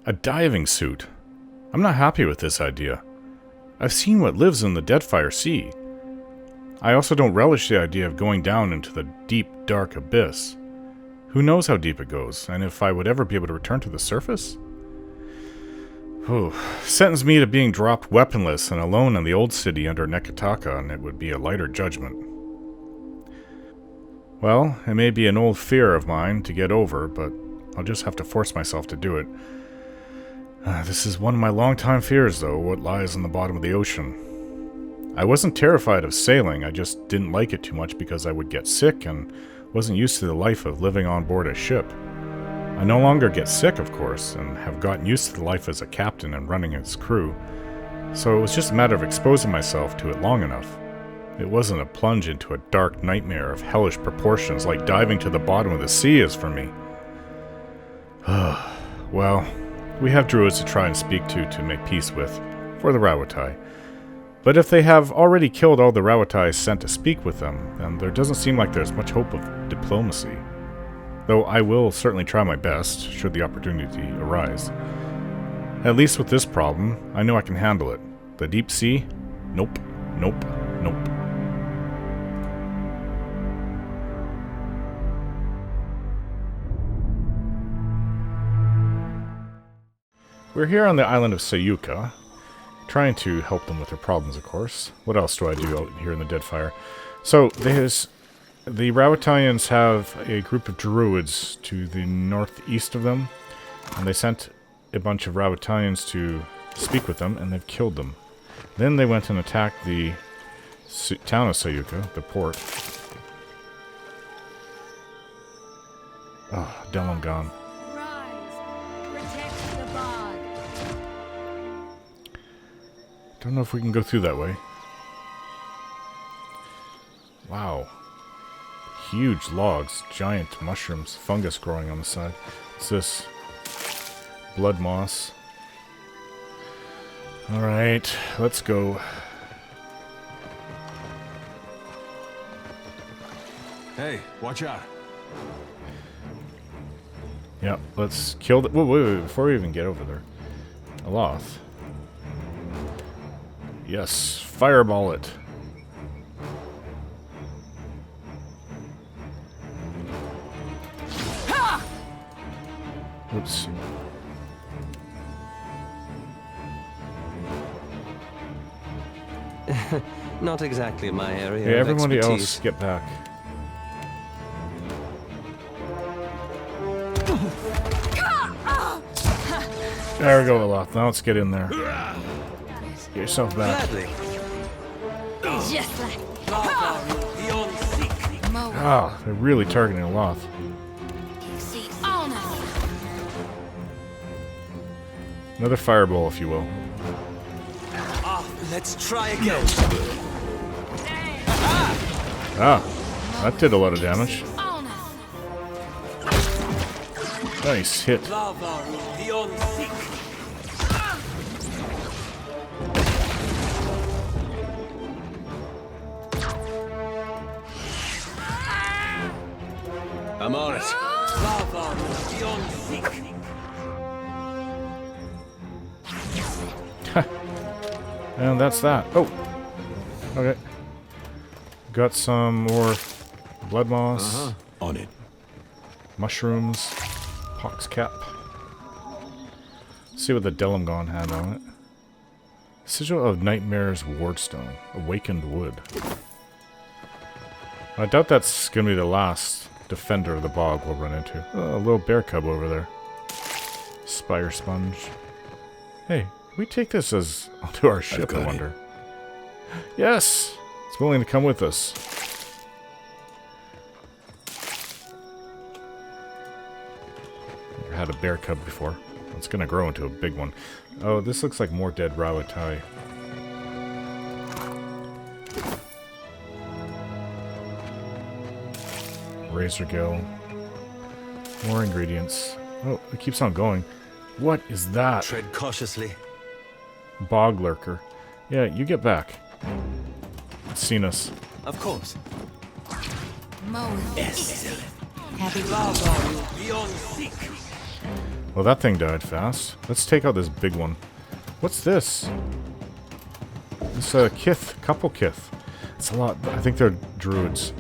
A diving suit. I'm not happy with this idea. I've seen what lives in the Deadfire Sea. I also don't relish the idea of going down into the deep, dark abyss. Who knows how deep it goes, and if I would ever be able to return to the surface? Sentence me to being dropped weaponless and alone in the old city under Nekataka, and it would be a lighter judgment. Well, it may be an old fear of mine to get over, but I'll just have to force myself to do it. This is one of my long-time fears, though, what lies in the bottom of the ocean. I wasn't terrified of sailing, I just didn't like it too much because I would get sick and wasn't used to the life of living on board a ship. I no longer get sick, of course, and have gotten used to the life as a captain and running its crew, so it was just a matter of exposing myself to it long enough. It wasn't a plunge into a dark nightmare of hellish proportions like diving to the bottom of the sea is for me. Well, we have Druids to try and speak to make peace with, for the Rawatai. But if they have already killed all the Rawatai sent to speak with them, then there doesn't seem like there's much hope of diplomacy. Though I will certainly try my best, should the opportunity arise. At least with this problem, I know I can handle it. The deep sea? Nope, nope, nope. We're here on the island of Sayuka, trying to help them with their problems, of course. What else do I do out here in the Deadfire? So, the Rawatayans have a group of Druids to the northeast of them, and they sent a bunch of Rawatayans to speak with them, and they've killed them. Then they went and attacked the town of Sayuka, the port. Ah, Delamgon. Don't know if we can go through that way. Wow. Huge logs, giant mushrooms, fungus growing on the side. What's this? Blood moss. Alright, let's go. Hey, watch out. Yep, let's kill the... Wait, before we even get over there. Aloth. Yes, fireball it. Oops. Not exactly my area. Yeah, everybody expertise. else get back. There we go, Aloth. Now let's get in there. Get yourself back. Gladly. Ah, they're really targeting Aloth. Another fireball, if you will. Let's try again. Ah, that did a lot of damage. Nice hit. I'm on it. And that's that. Oh! Okay. Got some more blood moss. On it. Mushrooms. Pox cap. See what the Delamgon had on it. Sigil of Nightmare's Wardstone. Awakened wood. I doubt that's going to be the last defender of the bog we'll run into. Oh, a little bear cub over there. Spire sponge. Hey, can we take this as onto our ship, I wonder? Yes! It's willing to come with us. Never had a bear cub before. It's going to grow into a big one. Oh, this looks like more dead Rawatai. Razor gill. More ingredients. Oh, it keeps on going. What is that? Tread cautiously. Bog lurker. Yeah, you get back. It's seen us. Of course. Excellent. Happy Well, that thing died fast. Let's take out this big one. What's this? This kith, couple kith. It's a lot. I think they're druids.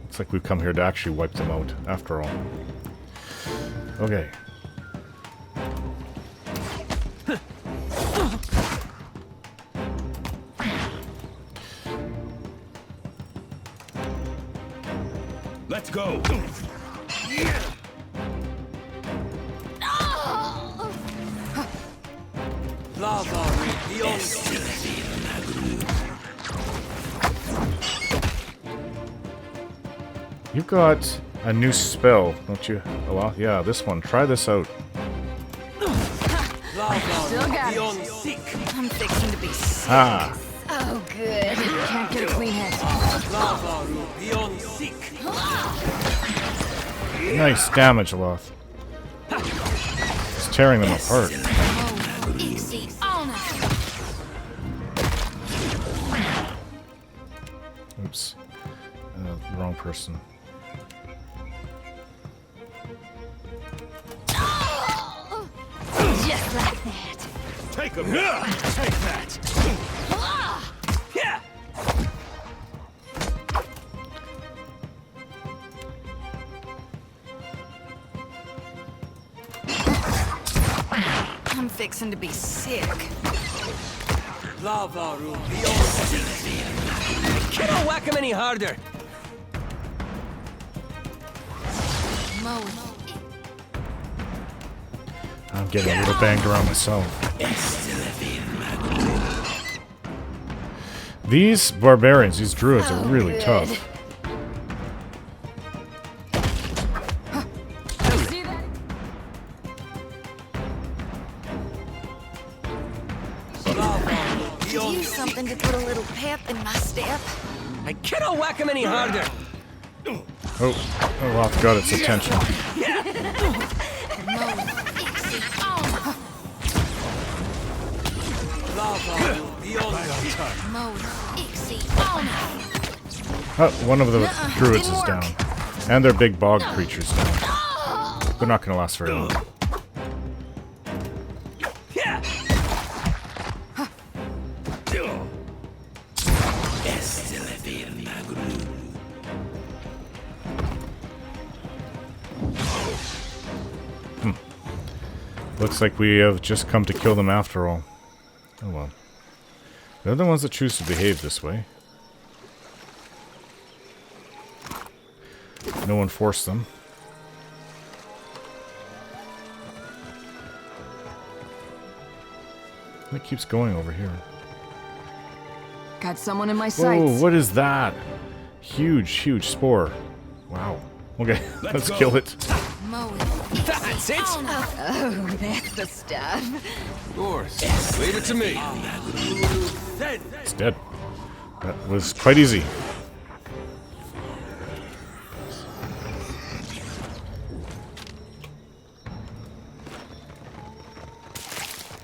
Looks like we've come here to actually wipe them out, after all. Okay. Let's go. You've got a new spell, don't you? Oh, yeah, this one. Try this out. Still got it. I'm fixing to be sick. Ah. Oh, good. Can't get a clean head. Nice damage, Aloth. It's tearing them apart. Oops. Wrong person. Just like that. Take him. Take that. I'm fixing to be sick. Lava room beyond. Can't whack him any harder. I'm getting a little banged around myself. These barbarians, these druids are really tough. Use something to put a little pep in my step. I cannot whack him any harder. Oh, Aloth got its attention. Oh, one of the druids is down. And their big bog creature's down. They're not going to last very long. Looks like we have just come to kill them after all. Oh well. They're the ones that choose to behave this way. No one forced them. It keeps going over here. Got someone in my Oh, sights. what is that? Huge, huge spore. Wow. Okay, let's kill it. That's it. Oh, that's the stuff. Of course. Leave it to me. It's dead. That was quite easy.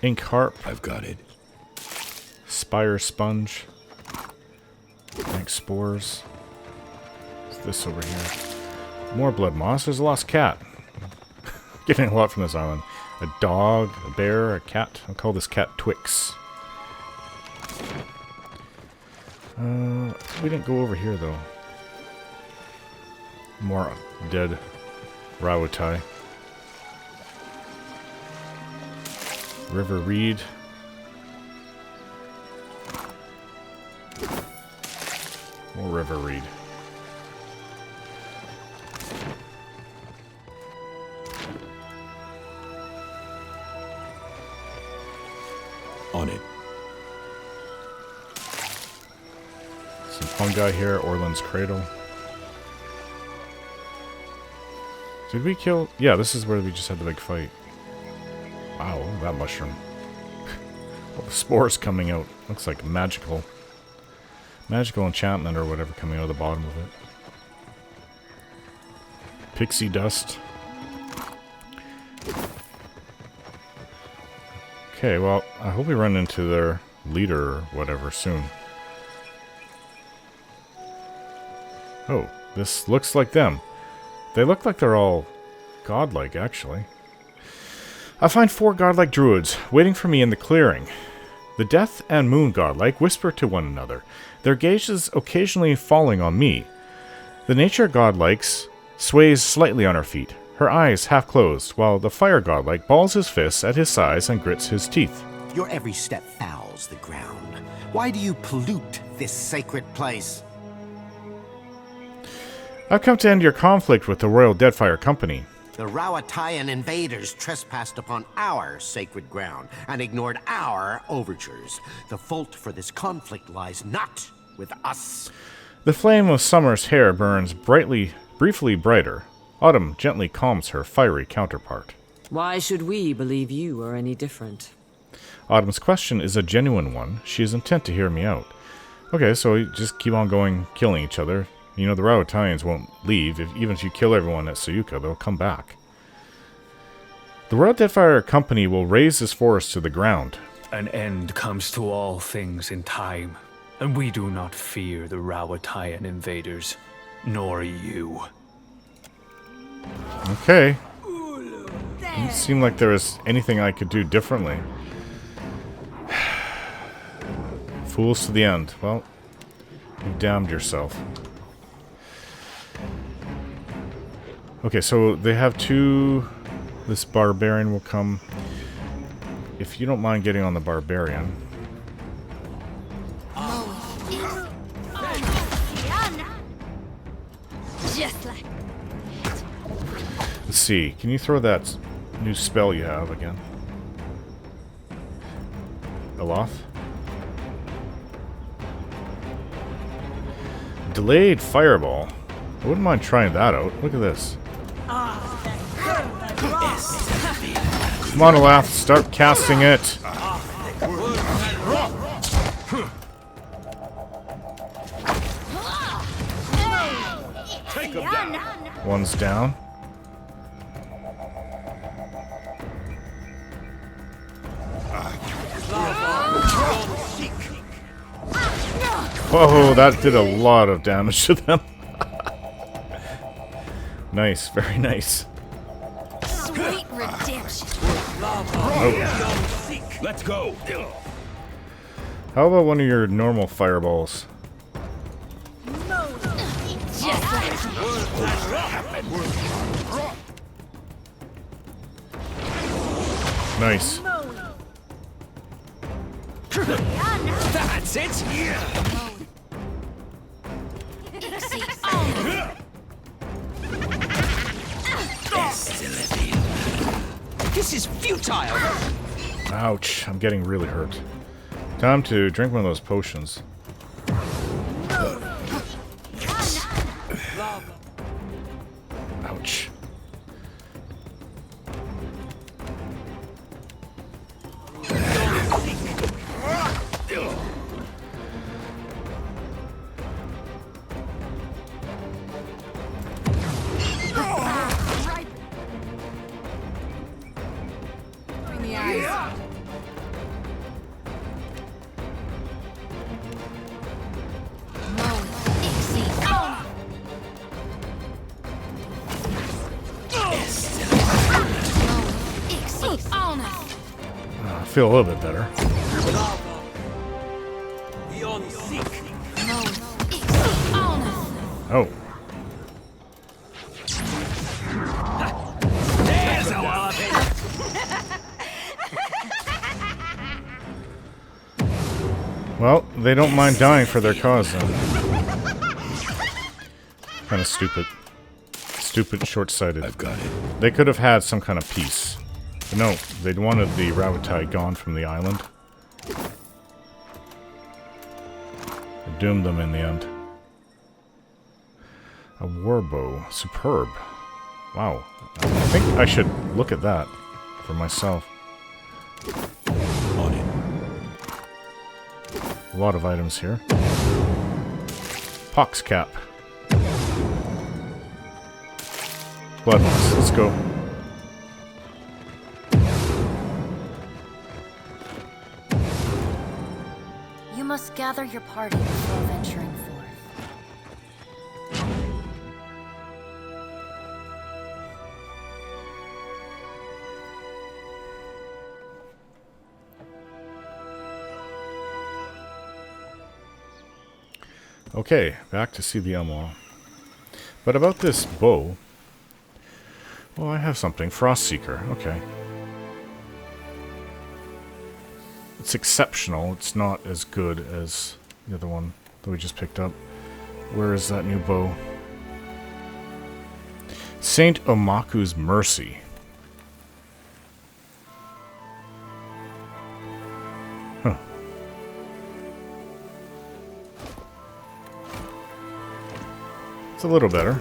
Ink harp. I've got it. Spire sponge. Ink spores. What's this over here? More blood moss. There's a lost cat. Getting a lot from this island. A dog, a bear, a cat. I'll call this cat Twix. We didn't go over here though. More dead Rawutai. River reed. More river reed. On it. Some fungi here, Orland's Cradle. Did we kill... Yeah, this is where we just had the big fight. Wow, that mushroom. All the spores coming out. Looks like magical. Magical enchantment or whatever coming out of the bottom of it. Pixie dust. Okay, well, I hope we run into their leader or whatever soon. Oh, this looks like them. They look like they're all godlike, actually. I find 4 godlike druids waiting for me in the clearing. The Death and Moon godlike whisper to one another, their gazes occasionally falling on me. The Nature godlike sways slightly on her feet, her eyes half closed, while the Fire godlike balls his fists at his sides and grits his teeth. Your every step fouls the ground. Why do you pollute this sacred place? I've come to end your conflict with the Royal Deadfire Company. The Rawatayan invaders trespassed upon our sacred ground and ignored our overtures. The fault for this conflict lies not with us. The flame of summer's hair burns briefly brighter. Autumn gently calms her fiery counterpart. Why should we believe you are any different? Autumn's question is a genuine one. She is intent to hear me out. Okay, so you just keep on going, killing each other. You know, the Rawatayans won't leave. Even if you kill everyone at Sayuka, they'll come back. The Royal Deadfire Company will raze this forest to the ground. An end comes to all things in time, and we do not fear the Rawatayan invaders, nor you. Okay. Didn't seem like there was anything I could do differently. Fools to the end. Well, you damned yourself. Okay, so they have 2... This barbarian will come. If you don't mind getting on the barbarian. Just like Let's see. Can you throw that new spell you have again? Aloth? Delayed fireball. I wouldn't mind trying that out. Look at this. Come on, Aloth, start casting it. Take him down. One's down. Whoa, that did a lot of damage to them. Nice, very nice. sweet redemption. Let's go. How about one of your normal fireballs? Just like Nice. That's it! This is futile! Ouch, I'm getting really hurt. Time to drink one of those potions. Ouch. I feel a little bit better. Oh. Well, they don't mind dying for their cause, then. Kind of stupid. Stupid, short-sighted. I've got it. They could have had some kind of peace. But no, they wanted the Rawatai gone from the island. It doomed them in the end. A warbow. Superb. Wow. I think I should look at that for myself. On it. A lot of items here. Pox cap. Blood moss. Let's go. You must gather your party before venturing forth. Okay, back to Cignath Mór. But about this bow... Well, I have something. Frost Seeker. Okay. It's exceptional. It's not as good as the other one that we just picked up. Where is that new bow? Saint Omaku's Mercy. Huh. It's a little better.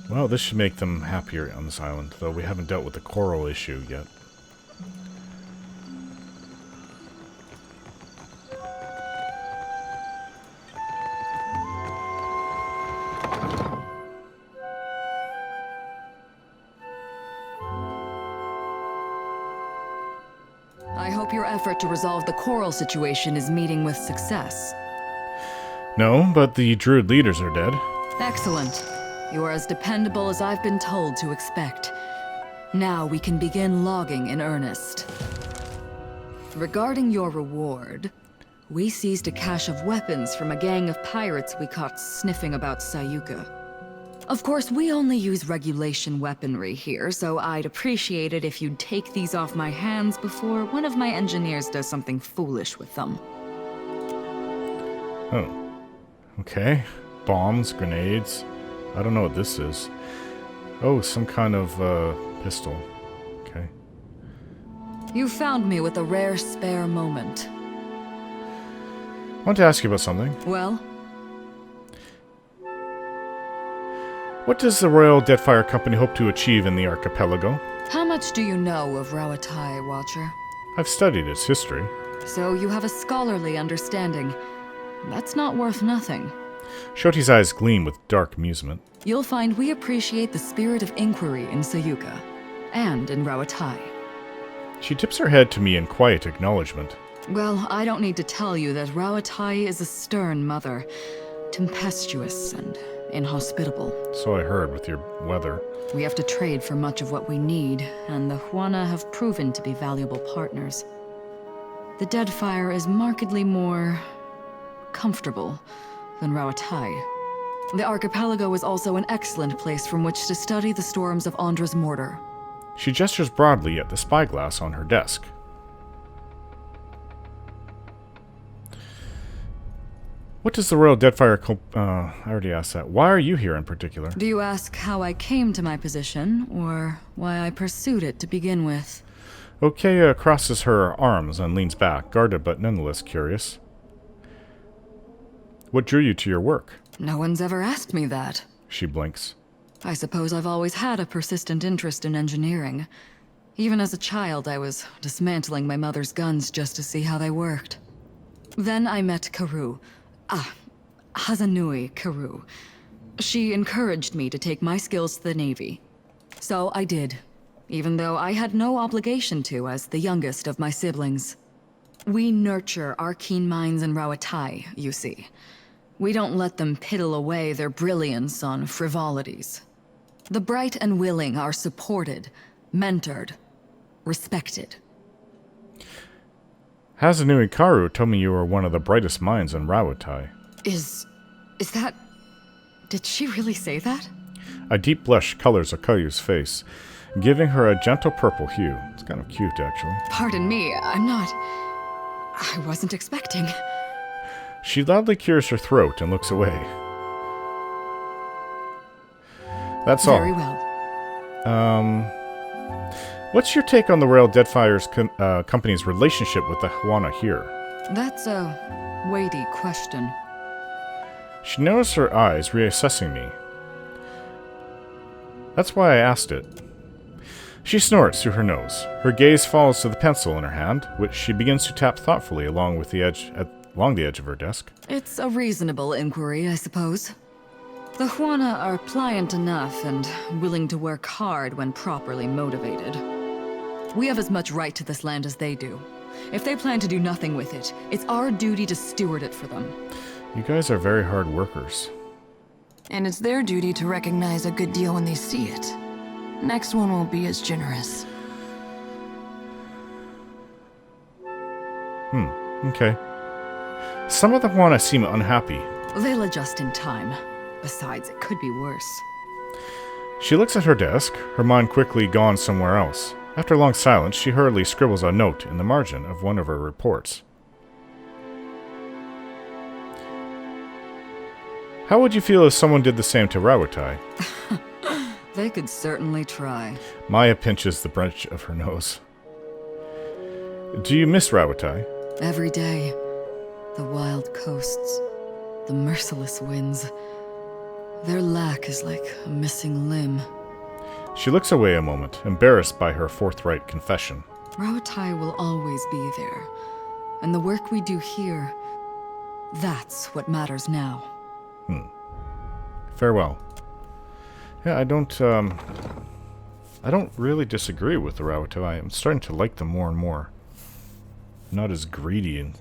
Well, this should make them happier on this island, though we haven't dealt with the coral issue yet. I hope your effort to resolve the coral situation is meeting with success. No, but the Druid leaders are dead. Excellent. You are as dependable as I've been told to expect. Now we can begin logging in earnest. Regarding your reward, we seized a cache of weapons from a gang of pirates we caught sniffing about Sayuka. Of course, we only use regulation weaponry here, so I'd appreciate it if you'd take these off my hands before one of my engineers does something foolish with them. Oh. Okay. Bombs, grenades. I don't know what this is. Oh, some kind of, pistol. Okay. You found me with a rare spare moment. I want to ask you about something. Well? What does the Royal Deadfire Company hope to achieve in the archipelago? How much do you know of Rawatai, Watcher? I've studied its history. So you have a scholarly understanding. That's not worth nothing. Shoti's eyes gleam with dark amusement. You'll find we appreciate the spirit of inquiry in Sayuka, and in Rawatai. She tips her head to me in quiet acknowledgement. Well, I don't need to tell you that Rawatai is a stern mother, tempestuous and inhospitable. So I heard with your weather. We have to trade for much of what we need, and the Huana have proven to be valuable partners. The Deadfire is markedly more comfortable than Rawatai. The archipelago is also an excellent place from which to study the storms of Andra's mortar. She gestures broadly at the spyglass on her desk. What does the Royal Deadfire I already asked that. Why are you here in particular? Do you ask how I came to my position, or why I pursued it to begin with? Okeya crosses her arms and leans back, guarded but nonetheless curious. What drew you to your work? No one's ever asked me that. She blinks. I suppose I've always had a persistent interest in engineering. Even as a child, I was dismantling my mother's guns just to see how they worked. Then I met Karoo. Hazanui Karoo. She encouraged me to take my skills to the Navy. So I did, even though I had no obligation to as the youngest of my siblings. We nurture our keen minds in Rawatai, you see. We don't let them piddle away their brilliance on frivolities. The bright and willing are supported, mentored, respected. Hazanui Karu told me you were one of the brightest minds in Rawatai. Is that... Did she really say that? A deep blush colors Okayu's face, giving her a gentle purple hue. It's kind of cute, actually. Pardon me, I wasn't expecting. She loudly clears her throat and looks away. That's all. Very well. What's your take on the Royal Deadfire's company's relationship with the Huana here? That's a weighty question. She noticed her eyes reassessing me. That's why I asked it. She snorts through her nose. Her gaze falls to the pencil in her hand, which she begins to tap thoughtfully along the edge of her desk. It's a reasonable inquiry, I suppose. The Huana are pliant enough and willing to work hard when properly motivated. We have as much right to this land as they do. If they plan to do nothing with it, it's our duty to steward it for them. You guys are very hard workers. And it's their duty to recognize a good deal when they see it. Next one won't be as generous. Okay. Some of the Hwana seem unhappy. They'll adjust in time. Besides, it could be worse. She looks at her desk, her mind quickly gone somewhere else. After a long silence, she hurriedly scribbles a note in the margin of one of her reports. How would you feel if someone did the same to Rawutai? They could certainly try. Maya pinches the bridge of her nose. Do you miss Rawutai? Every day. The wild coasts. The merciless winds. Their lack is like a missing limb. She looks away a moment, embarrassed by her forthright confession. Rawutai will always be there. And the work we do here, that's what matters now. Farewell. Yeah, I don't really disagree with the Rawutai. I'm starting to like them more and more. Not as greedy and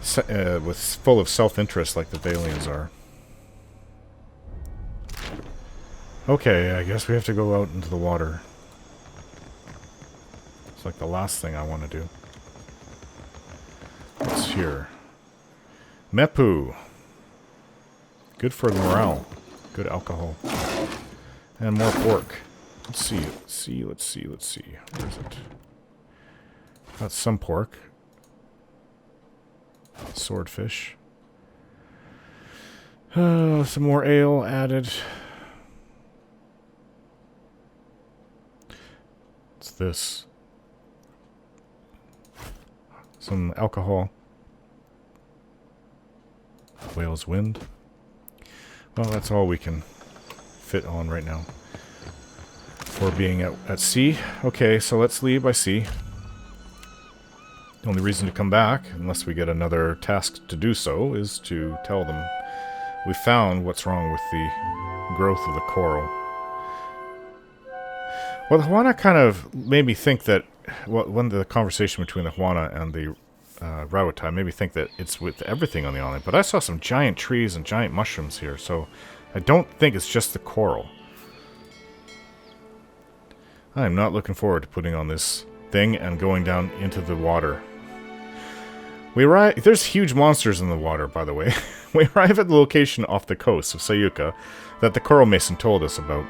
full of self-interest like the Thalians are. Okay, I guess we have to go out into the water. It's like the last thing I want to do. What's here? Mepu. Good for the morale. Good alcohol. And more pork. Let's see. Let's see. Where is it? Got some pork. Swordfish. Some more ale added. What's this? Some alcohol. Whale's wind. Well, that's all we can fit on right now for being at sea. Okay, so let's leave by sea. The only reason to come back, unless we get another task to do so, is to tell them we found what's wrong with the growth of the coral. Well, the Hwana kind of made me think that, well, when the conversation between the Hwana and the Rawutai made me think that it's with everything on the island, but I saw some giant trees and giant mushrooms here, so I don't think it's just the coral. I am not looking forward to putting on this thing and going down into the water. We arrive. There's huge monsters in the water, by the way. We arrive at the location off the coast of Sayuka that the Coral Mason told us about.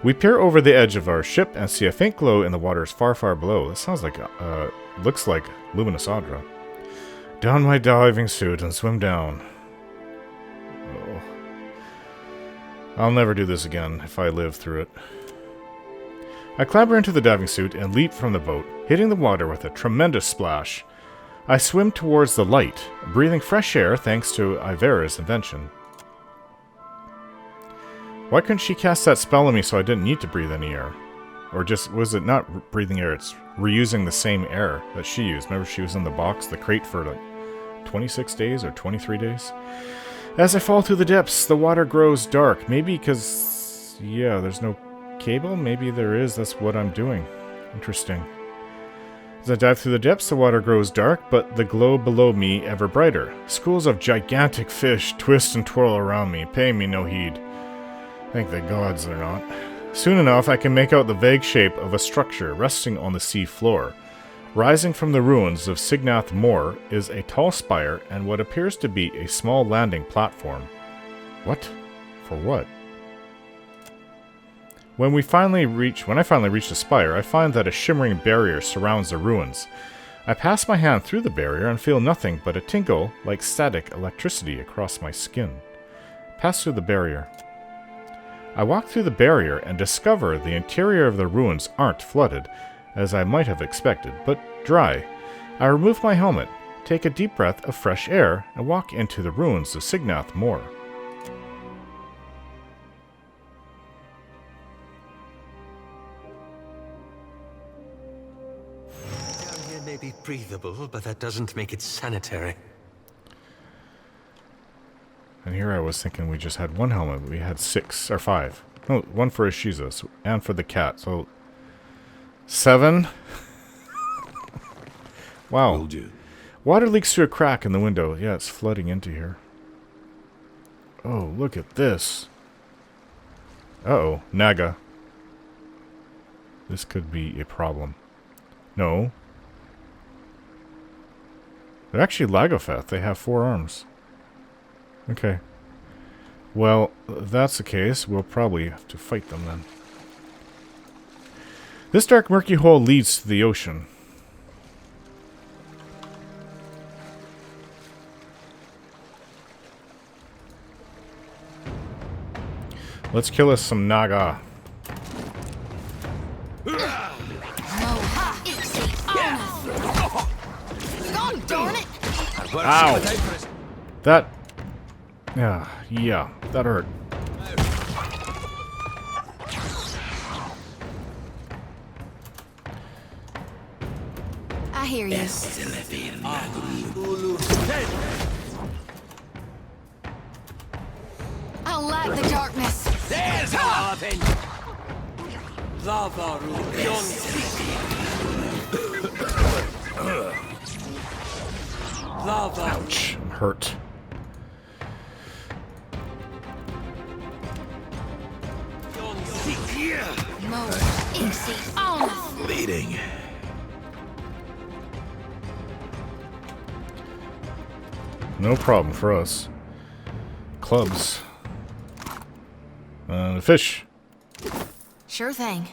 We peer over the edge of our ship and see a faint glow in the waters far, far below. This sounds like, looks like luminous Adra. Don my diving suit and swim down. Oh. I'll never do this again if I live through it. I clamber into the diving suit and leap from the boat, hitting the water with a tremendous splash. I swim towards the light, breathing fresh air thanks to Ivera's invention. Why couldn't she cast that spell on me so I didn't need to breathe any air? Or just, was it not breathing air, it's reusing the same air that she used. Remember she was in the box, the crate, for like 26 days or 23 days? As I fall through the depths, the water grows dark. Maybe because, yeah, there's no cable? Maybe there is, that's what I'm doing. Interesting. As I dive through the depths, the water grows dark, but the glow below me ever brighter. Schools of gigantic fish twist and twirl around me, paying me no heed. Thank the gods they're not. Soon enough, I can make out the vague shape of a structure resting on the sea floor. Rising from the ruins of Cignath Mór is a tall spire and what appears to be a small landing platform. What? For what? When I finally reach the spire, I find that a shimmering barrier surrounds the ruins. I pass my hand through the barrier and feel nothing but a tingle like static electricity across my skin. Pass through the barrier. I walk through the barrier and discover the interior of the ruins aren't flooded, as I might have expected, but dry. I remove my helmet, take a deep breath of fresh air, and walk into the ruins of Cignath Mór. Down here may be breathable, but that doesn't make it sanitary. And here I was thinking we just had one helmet, we had 6 or 5. No, one for Ishiza and for the cat, so 7. Wow. Will do. Water leaks through a crack in the window. Yeah, it's flooding into here. Oh, look at this. Uh-oh. Naga. This could be a problem. No. They're actually Lagotheth. They have 4 arms. Okay. Well, if that's the case, we'll probably have to fight them then. This dark murky hole leads to the ocean. Let's kill us some Naga. Ow! That... Yeah, that hurt. I hear you. I don't like the darkness. There's Alvin! Ouch, I'm hurt. Bleeding. No problem for us. Clubs. Fish. Sure thing.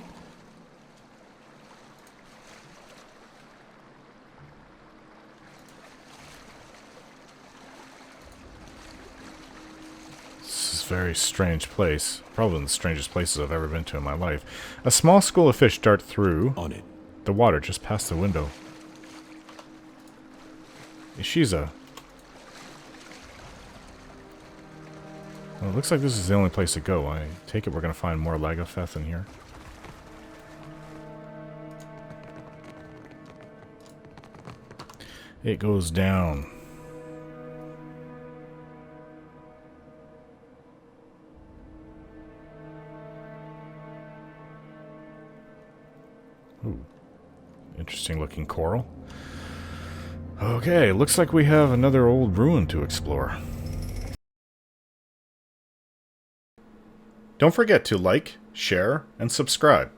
This is a very strange place. Probably one of the strangest places I've ever been to in my life. A small school of fish dart through On it. the water just past the window. Ishiza. Well, it looks like this is the only place to go. I take it we're going to find more Lagotheth in here. It goes down. Ooh. Interesting looking coral. Okay, looks like we have another old ruin to explore. Don't forget to like, share, and subscribe.